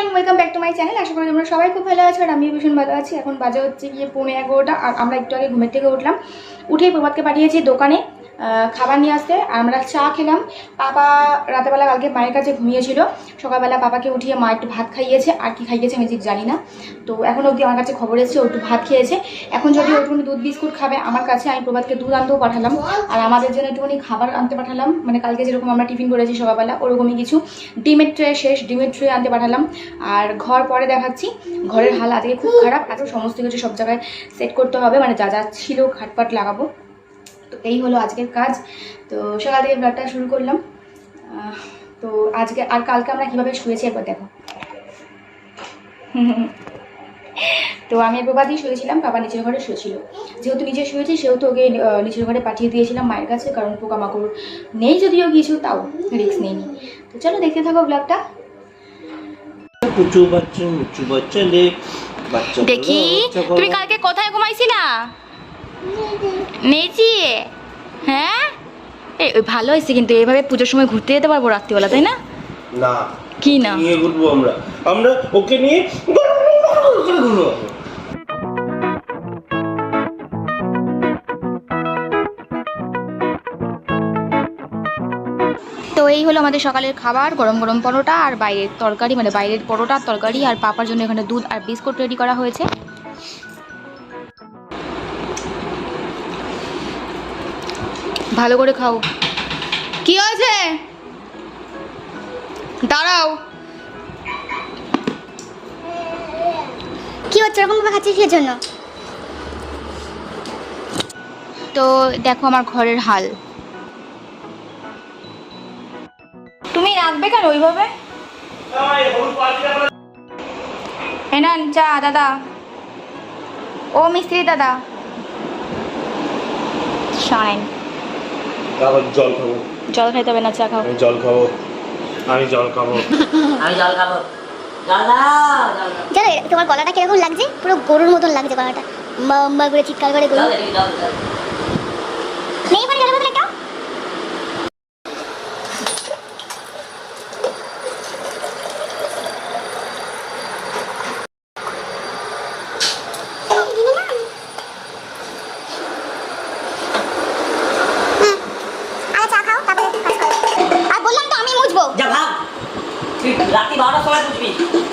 Morning, welcome back to my channel. আশা করি তোমরা সবাই খুব ভালো আছো আর আমিও ভীষণ ভালো আছি। এখন বাজে হচ্ছে গিয়ে 11:15 আর আমরা একটু আগে ঘুমের থেকে উঠলাম। উঠেই প্রভাতকে পাঠিয়েছি দোকানে খাবার নিয়ে আসতে। আমরা চা খেলাম। পাপা রাতেবেলা কালকে মায়ের কাছে ঘুমিয়েছিল। সকালবেলা পাপাকে উঠিয়ে মা একটু ভাত খাইয়েছে, আর কি খাইয়েছে আমি ঠিক জানি না। তো এখন অবধি আমার কাছে খবর এসেছে ও একটু ভাত খেয়েছে। এখন যদি একটুখানি দুধ বিস্কুট খাবে আমার কাছে, আমি প্রভাতকে দুধ আনতেও পাঠালাম আর আমাদের জন্য একটুখানি খাবার আনতে পাঠালাম। মানে কালকে যেরকম আমরা টিফিন করেছি সকালবেলা ওরকমই কিছু। ডিমের ট্রে শেষ, ডিমের ট্রে আনতে পাঠালাম। আর ঘর পরে দেখাচ্ছি, ঘরের হাল আজকে খুব খারাপ। আজকে সমস্ত কিছু সব জায়গায় সেট করতে হবে, মানে যা যা ছিল খাটপাট লাগাবো। তো এই হলো আজকের কাজ। তো সকাল থেকে ব্লগটা শুরু করলাম। তো আজকে আর কালকে আমরা কীভাবে শুয়েছি একবার দেখো। তো আমি প্রভাতেই শুয়েছিলাম, বাবা নিচের ঘরে শুয়েছিল। যেহেতু নিচে শুয়েছি সেহেতু ওকে নিচের ঘরে পাঠিয়ে দিয়েছিলাম মায়ের কাছে, কারণ পোকামাকড় নেই যদিও কিছু, তাও রিস্ক নেইনি। তো চলো দেখতে থাকো ব্লগটা। দেখি তুমি কালকে কোথায় ঘুমাইছিলা? নেচি? হ্যাঁ ভালো হয়েছে, কিন্তু এইভাবে পুজোর সময় ঘুরতে যেতে পারবো রাত্রিবেলা, তাই না? না কি না নিয়ে ঘুরবো আমরা ওকে নিয়ে ঘুরবো। তো এই হলো আমাদের সকালের খাবার, গরম গরম পরোটা আর বাইরের তরকারি, মানে বাইরের পরোটা তরকারি। আর পাপার জন্য এখানে দুধ আর বিস্কুট রেডি করা হয়েছে। ভালো করে খাও। কি হয়েছে? দাঁড়াও। কি হচ্ছে এরকম খাচ্ছিস কিসের জন্য? তো দেখো আমার ঘরের হাল। তুমি রাখবে কেন ওইভাবে? এনান চা দাদা। ও মিস্ত্রি দাদা শোনেন, জল খাবো। জল খাইতে হবে না, চা খাও। আমি জল খাবো। আমি জল খাবো। জানো তোমার গলাটা কিরকম লাগছে? পুরো গরুর মতন লাগছে গলাটা, মা করে চিৎকার করে গরু। নেই পানি জলের বোতল একটা?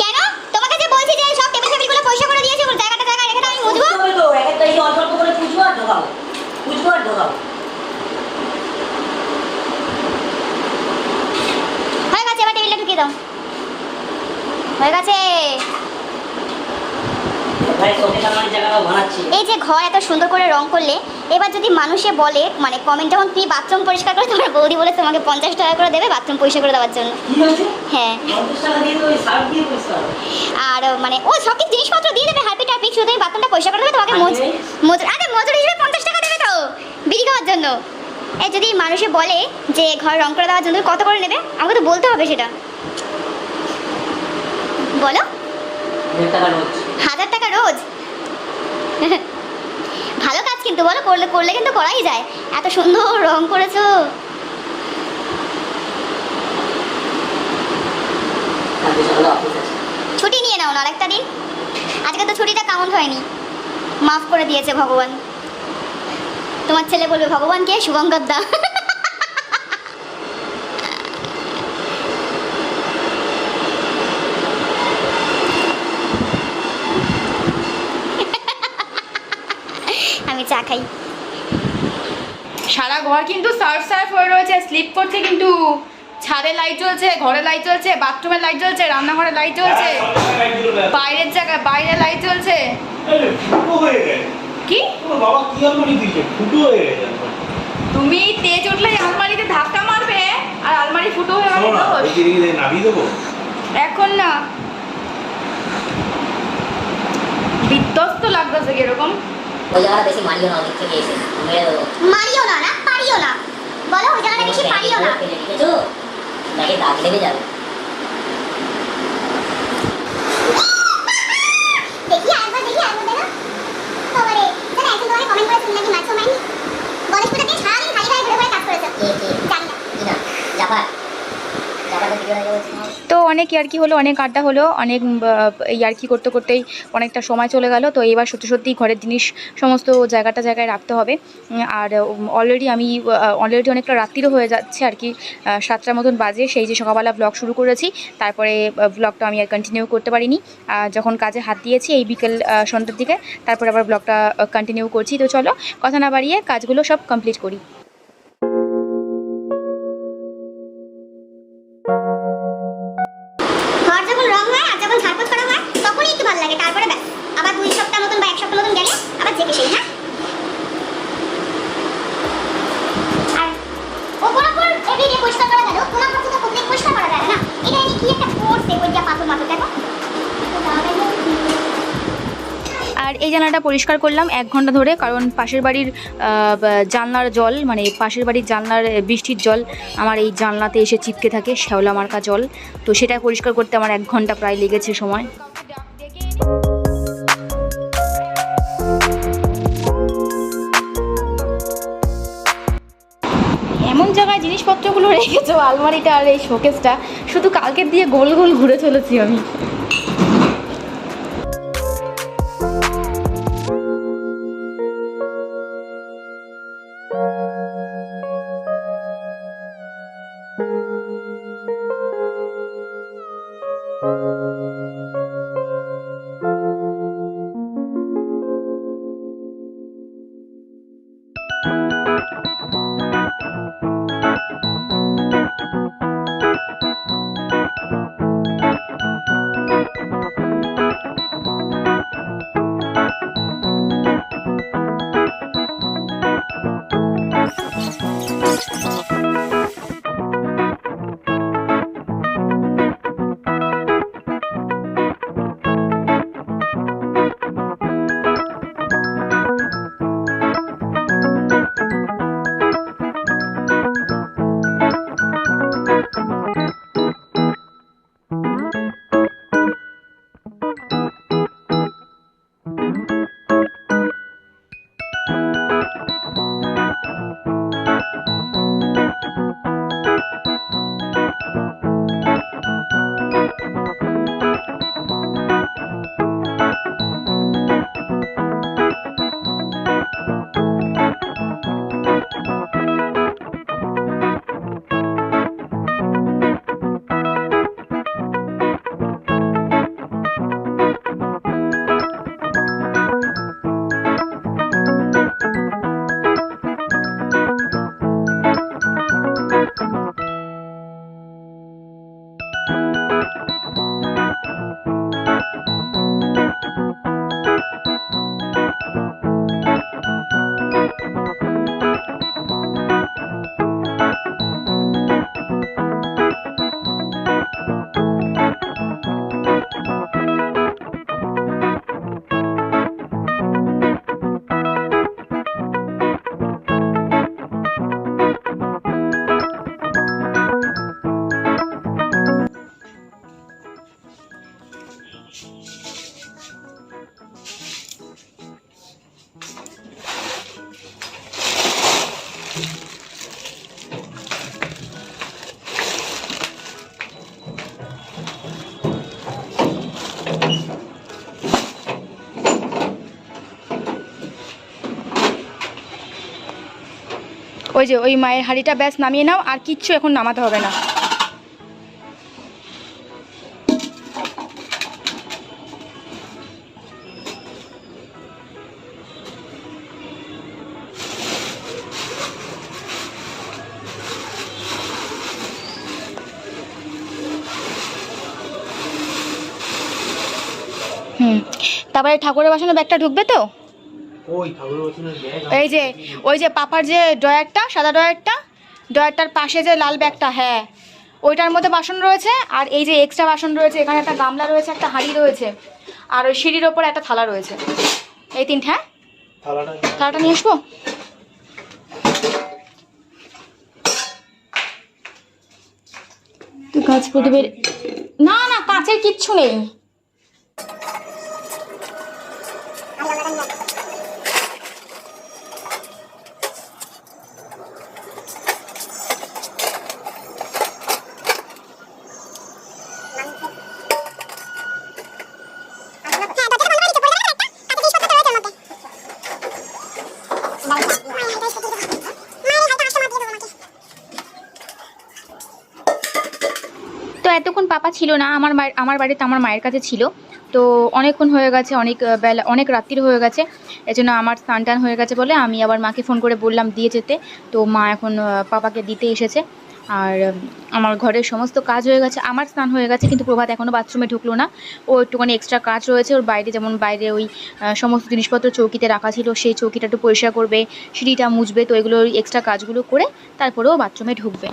কেন? তোমাকে যে বলছি যে সব টেবিল টেবিলগুলো পরিষ্কার করে দিয়েছি, জায়গাটা জায়গায় রেখে দাও, আমি মুছবো। তো একটা এই অল্প অল্প করে পুজো আর ঢোকাবো। হয়ে গেছে, এবার টেবিলটা ঢুকিয়ে দাও। হয়ে গেছে। এই যে ঘর এত সুন্দর করে রং করলে, এবার যদি মানুষে বলে, মানে কমেন্ট যখন তুমি বাথরুম পরিষ্কার করে, তোমার বৌদি বলে তোমাকে 50 টাকা করে দেবে বাথরুম পরিষ্কার করে দেওয়ার জন্য। হ্যাঁ, আর মানে ও সব কিছু জিনিসপত্র দিয়ে দেবে, হারপিক টারপিক, শুধু তুমি বাথরুমটা পরিষ্কার করে দেবে, তোমাকে মজুরি হিসেবে 50 টাকা দেবে তো বিড়ি খাওয়ার জন্য। এই যদি মানুষে বলে যে ঘর রং করে দেওয়ার জন্য কত করে নেবে, আমাকে তো বলতে হবে সেটা। বলো। 1000 টাকা রোজ? ভালো কাজ কিন্তু, বলো, করলে করলে কিন্তু করাই যায়। এত সুন্দর রং করেছো। ছুটি নিয়ে নাও না আরেকটা দিন, আজকে তো ছুটিটা কাউন্ট হয়নি, মাফ করে দিয়েছে ভগবান। তোমার ছেলে বলবে ভগবানকে শুভঙ্কর দা। আমি চা খাই। সারা ঘর কিন্তু সার্ফ সার্ফ হয়ে রয়েছে, স্লিপ করছে কিন্তু। ছাদে লাইট জ্বলছে, ঘরে লাইট জ্বলছে, বাথরুমে লাইট জ্বলছে, রান্নাঘরে লাইট জ্বলছে, বাইরের জায়গায় বাইরে লাইট জ্বলছে। কি বাবা কি আলমারি দিয়েছে? ফুটো হয়ে গেছে। তুমি তেজ উঠলে আলমারিতে ধাক্কা মারবে আর আলমারি ফুটো হয়ে গেল। নামিয়ে দেবো এখন না, বিধ্বস্ত লাগতেছে কিরকম। ওই জায়গাটা বেশি মারিও না, ওদিক থেকে এসে মেরে দেবো। মারিও না, না পারিও না, বলো ওই জায়গাটা বেশি পারিও না। দেখেছো, নাকি দাগ লেগে যাবে। দেখি আরেকবার দেখো। বাবারে, জানো একজন তোমাকে কমেন্ট করেছিল নাকি মারছো মাইনি? গণেশপুরে দিয়ে সারাদিন খালি গায়ে ঘুরে ঘুরে কাজ করেছে। জানি না। জাপার তো অনেক ইয়ার্কি হলো, অনেক আড্ডা হলো, অনেক ইয়ার্কি করতে করতেই অনেকটা সময় চলে গেল। তো এবার সত্যি সত্যিই ঘরের জিনিস সমস্ত জায়গায় রাখতে হবে। আর অলরেডি অনেকটা রাত্রিরও হয়ে যাচ্ছে আর কি, 7টার মতন বাজে। সেই যে সকালবেলা ব্লগ শুরু করেছি, তারপরে ব্লগটা আমি আর কন্টিনিউ করতে পারিনি। যখন কাজে হাত দিয়েছি এই বিকেল সন্ধ্যার দিকে, তারপরে আবার ব্লগটা কন্টিনিউ করছি। তো চলো কথা না বাড়িয়ে কাজগুলো সব কমপ্লিট করি। ঘর যখন রং হয় আর যখন ঝাড়পোছ করা হয় তখনই একটু ভালো লাগে, তারপরে ব্যাস আবার 2 সপ্তাহ মতন বা 1 সপ্তাহ মতন গেলে আবার যেকে সেই। হ্যাঁ, আর ওপর এভরিডে পরিষ্কার করা গেল, কোনা পাথর তো প্রত্যেক পরিষ্কার করা যায় না। এটা কি একটা করছে ওইটা পাথর দেখো। আর এই জানলাটা পরিষ্কার করলাম 1 ঘন্টা ধরে, কারণ পাশের বাড়ির জানলার জল, মানে পাশের বাড়ির জানলার বৃষ্টির জল আমার এই জানলাতে এসে চিপকে থাকে, শ্যাওলা মার্কা জল। তো সেটা পরিষ্কার করতে আমার 1 ঘন্টা প্রায় লেগেছে সময়। এমন জায়গায় জিনিসপত্রগুলো রেখেছো, আলমারিটা আর এই শোকেসটা, শুধু কালকের দিয়ে গোল গোল ঘুরে চলেছি আমি। ওই যে ওই মায়ের হাঁড়িটা ব্যাস নামিয়ে নাও, আর কিচ্ছু এখন নামাতে হবে না। তারপরে ঠাকুরের বাসনের ব্যাগটা ঢুকবে তো? ওই যে পাপার যে ড্রয়ারটা, সাদা ড্রয়ারটার পাশে যে লাল ব্যাগটা, হ্যাঁ ওইটার মধ্যে বাসন রয়েছে। আর এই যে এক্সট্রা বাসন রয়েছে, এখানে একটা গামলা রয়েছে, একটা হাঁড়ি রয়েছে, আর ওই সিঁড়ির ওপর একটা থালা রয়েছে। এই 3, হ্যাঁ থালাটা নিয়ে আসবো। তো কাঁচ প্রদীপের না কাঁচের কিচ্ছু নেই। পাপা ছিল না, আমার বাড়িতে আমার মায়ের কাছে ছিল। তো অনেকক্ষণ হয়ে গেছে, অনেক বেলা, অনেক রাত্রির হয়ে গেছে, এজন্য আমার স্নান টান হয়ে গেছে বলে আমি আবার মাকে ফোন করে বললাম দিয়ে যেতে। তো মা এখন পাপাকে দিতে এসেছে। আর আমার ঘরের সমস্ত কাজ হয়ে গেছে, আমার স্নান হয়ে গেছে, কিন্তু প্রভাত এখনও বাথরুমে ঢুকলো না। ও একটুখানি এক্সট্রা কাজ রয়েছে ওর বাইরে, যেমন বাইরে ওই সমস্ত জিনিসপত্র চৌকিতে রাখা ছিল, সেই চৌকিটা একটু পরিষ্কার করবে, সিঁড়িটা মুছবে। তো এগুলো এক্সট্রা কাজগুলো করে তারপরেও বাথরুমে ঢুকবে।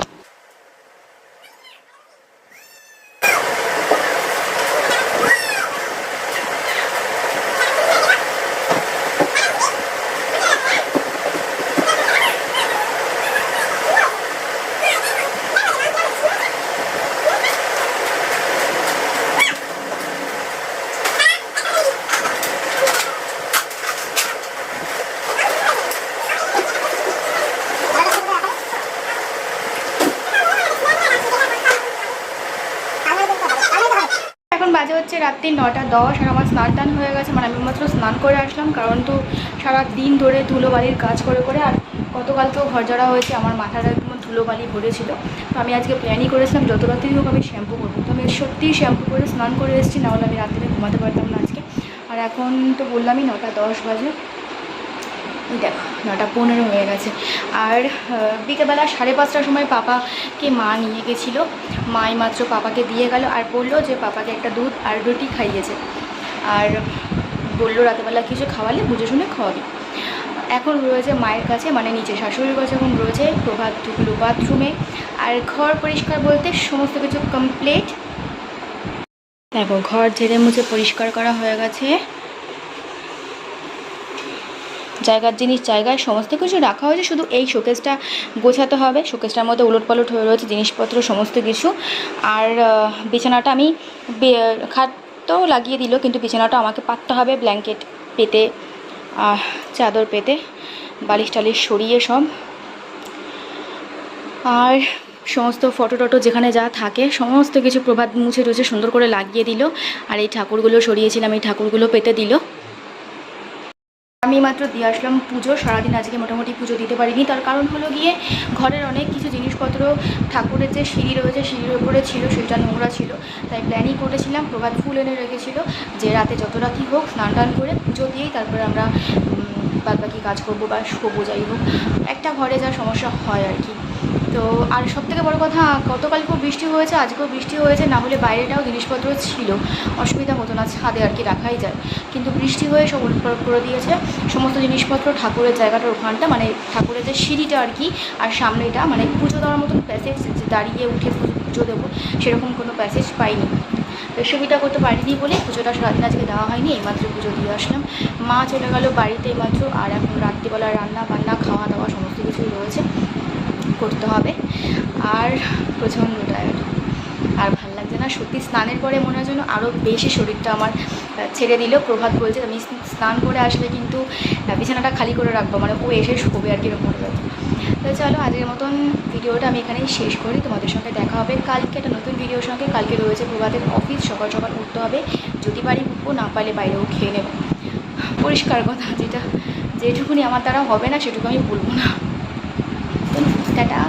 এখন বাজে হচ্ছে রাত্রি 9:10 আর আমার স্নান টান হয়ে গেছে, মানে আমি মাত্র স্নান করে আসলাম। কারণ তো সারা দিন ধরে ধুলোবালির কাজ করে করে, আর গতকাল তো ঘর ঝাড়া হয়েছে, আমার মাথাটা একদম ধুলোবালি ভরেছিল। তো আমি আজকে প্ল্যানই করেছিলাম যত রাত্রি হোক আমি শ্যাম্পু করবো। তো আমি সত্যিই শ্যাম্পু করে স্নান করে এসেছি, নাহলে আমি রাত্রে ঘুমাতে পারতাম না আজকে। আর এখন তো বললামই 9:10 বাজে, দেখো 9:15 হয়ে গেছে। আর বিকেলবেলা 5:30টার সময় পাপাকে মা নিয়ে গেছিলো, মাই মাত্র পাপাকে দিয়ে গেল আর বললো যে পাপাকে একটা দুধ আর রুটি খাইয়েছে, আর বললো রাতেবেলা কিছু খাওয়ালে বুঝে শুনে খাওয়াবি। এখন রয়েছে মায়ের কাছে, মানে নিচে শাশুড়ির কাছে এখন রয়েছে। প্রভাত ঢুকলো বাথরুমে, আর ঘর পরিষ্কার বলতে সমস্ত কিছু কমপ্লিট। দেখো ঘর ঝেড়ে মুছে পরিষ্কার করা হয়ে গেছে, জায়গার জিনিস জায়গায় সমস্ত কিছু রাখা হয়েছে, শুধু এই শোকেসটা গোছাতে হবে। শোকেসটার মধ্যে উলটপালট হয়ে রয়েছে জিনিসপত্র সমস্ত কিছু। আর বিছানাটা আমি খাট তো লাগিয়ে দিল, কিন্তু বিছানাটা আমাকে পাততে হবে, ব্ল্যাঙ্কেট পেতে, চাদর পেতে, বালিশ টালিশ সরিয়ে সব। আর সমস্ত ফটো টটো যেখানে যা থাকে সমস্ত কিছু প্রভাত মুছে টুছে সুন্দর করে লাগিয়ে দিল। আর এই ঠাকুরগুলো সরিয়েছিলাম, এই ঠাকুরগুলো পেতে দিল। আমি মাত্র দিয়ে আসলাম পুজো। সারাদিন আজকে মোটামুটি পুজো দিতে পারিনি, তার কারণ হলো গিয়ে ঘরের অনেক কিছু জিনিসপত্র, ঠাকুরের যে সিঁড়ি রয়েছে সিঁড়ির উপরে ছিল, সেটা নোংরা ছিল। তাই প্ল্যানিং করেছিলাম, প্রভাত ফুল এনে রেখেছিল যে রাতে যত রাতই হোক স্নান টান করে পুজো দিয়েই তারপরে আমরা বাদবাকি কাজ করবো বা শোবো, যাই হোক। একটা ঘরে যা সমস্যা হয় আর কি। তো আর সবথেকে বড় কথা, গতকাল খুব বৃষ্টি হয়েছে, আজকেও বৃষ্টি হয়েছে, না হলে বাইরেটাও জিনিসপত্র ছিল, অসুবিধা হতো না, ছাদে আর কি রাখাই যায়। কিন্তু বৃষ্টি হয়ে সব উলটপালট করে দিয়েছে সমস্ত জিনিসপত্র। ঠাকুরের জায়গাটার ওখানটা, মানে ঠাকুরের যে সিঁড়িটা আর কি, আর সামনেটা মানে পুজো দেওয়ার মতন প্যাসেজ, যে দাঁড়িয়ে উঠে পুজো দেবো সেরকম কোনো প্যাসেজ পাইনি। তো সুবিধা করতে পারিনি বলে পুজোটা সারাদিন আজকে দেওয়া হয়নি, এইমাত্র পুজো দিয়ে আসলাম। মা চলে গেল বাড়িতে এইমাত্র, আর এখন রাত্রিবেলা রান্না বান্না খাওয়া দাওয়া সমস্ত কিছুই রয়েছে, করতে হবে। আর প্রচণ্ড টায়ার্ড, আর ভাল লাগছে না সত্যি। স্নানের পরে মনে হয় যেন আরও বেশি শরীরটা আমার ছেড়ে দিল। প্রভাত বলছে আমি স্নান করে আসলে কিন্তু বিছানাটা খালি করে রাখবো, মানে ও এসে শোবে আর কি, এরকম করে যাবে। তো চলো আজকের মতন ভিডিওটা আমি এখানেই শেষ করি। তোমাদের সঙ্গে দেখা হবে কালকে একটা নতুন ভিডিওর সঙ্গে। কালকে রয়েছে প্রভাতের অফিস, সকাল সকাল উঠতে হবে, যদি পারি উঠবো, না পারলে বাইরেও খেয়ে নেব। পরিষ্কার কথা, যেটুকুনি আমার দ্বারা হবে না সেটুকু আমি বলবো না। টাটা।